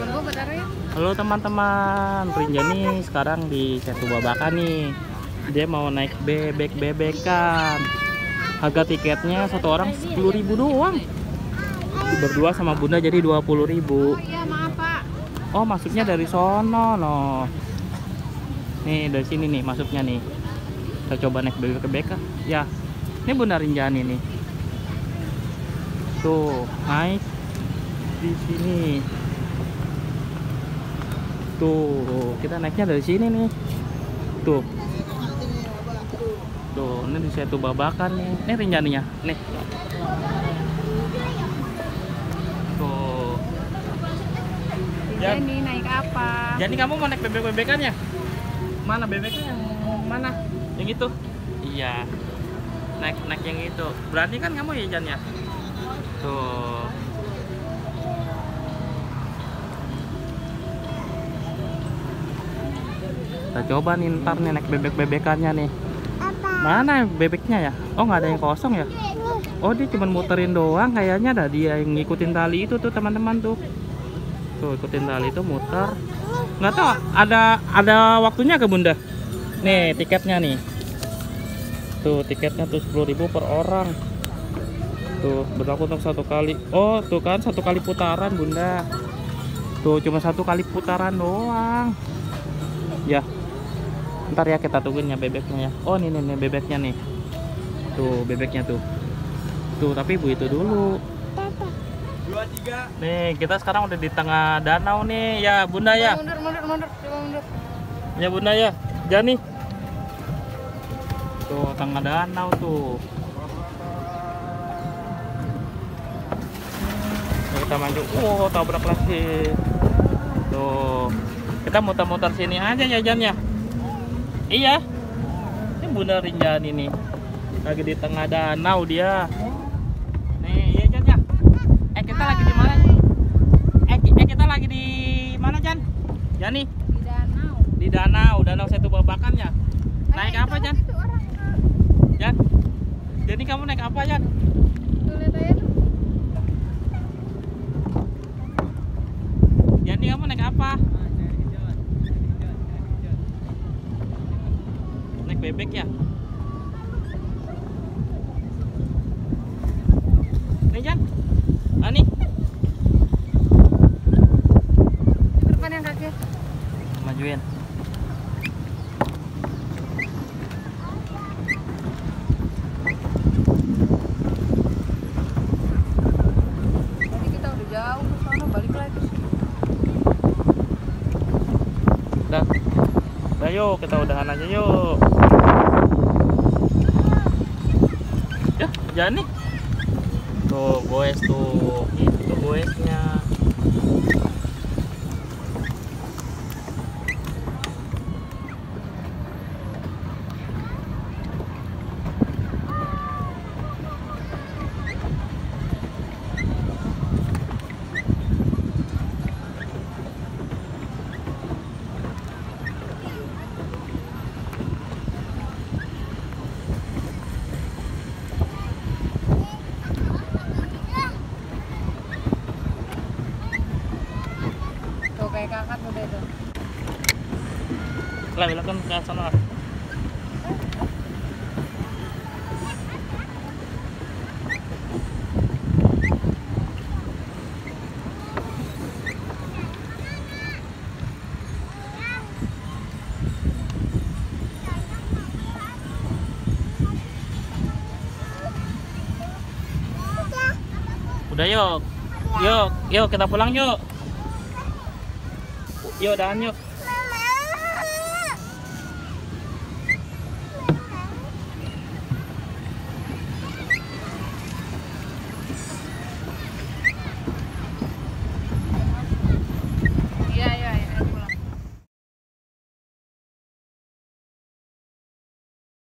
Halo teman-teman, Rinjani sekarang di Setu Babakan nih. Dia mau naik bebek-bebekan. Harga tiketnya satu orang 10.000 doang. Berdua sama bunda jadi 20.000. Oh iya, maaf Pak. Oh, masuknya dari sono no. Nih dari sini nih masuknya nih. Kita coba naik bebek-bebekan. Ya, ini bunda Rinjani nih. Tuh, naik di sini. Tuh, kita naiknya dari sini nih. Tuh. Tuh, ini di Setu Babakan nih. Ini Rinjaninya, nih. Tuh. Jadi naik apa? Jadi kamu mau naik bebek-bebekannya? Mana bebeknya yang mana? Yang itu? Iya. Naik yang itu. Berani kan kamu ya, Jan ya? Tuh. Kita coba nih ntar nih naik bebek-bebekannya nih. Mana bebeknya ya? Oh, nggak ada yang kosong ya? Oh, dia cuma muterin doang kayaknya. Dah dia yang ngikutin tali itu tuh teman-teman tuh. Tuh ikutin tali itu muter. Nggak tahu ada waktunya ke bunda. Nih tiketnya nih. Tuh tiketnya tuh 10.000 per orang. Tuh berlaku untuk satu kali. Oh tuh kan satu kali putaran bunda. Tuh cuma satu kali putaran doang. Ya. Ntar ya kita tungguin ya bebeknya ya. Oh nih bebeknya nih. Tuh bebeknya tuh. Tuh tapi ibu itu dulu. 2, 3. Nih kita sekarang udah di tengah danau nih ya bunda ya. Mundur. Ya bunda ya. Jani. Tuh tengah danau tuh. Kita maju. Oh tabrak lagi. Tuh kita muter-muter sini aja ya Jan ya. Iya, ini bunda Rinjani nih, lagi di tengah danau dia. Nih, iya Jan ya. Kita lagi di mana? Kita lagi di mana Jan? Jani? Di danau. Danau Setu Babakan ya. Naik apa Jan? Jan? Jadi kamu naik apa Jan? Jadi kamu naik apa? Bebek ya. Nih Jan. Ani. Depan yang kaki. Majuin. Tadi kita udah jauh ke sana, balik lagi. Udah. Udah yuk, kita udahan aja yuk. Ya, Jani. Tuh, goes tuh. Itu goesnya. Kayak kakak udah itu. Lah, belakang ke sana. Udah yuk. Yuk kita pulang yuk. Yuk, udahan yuk.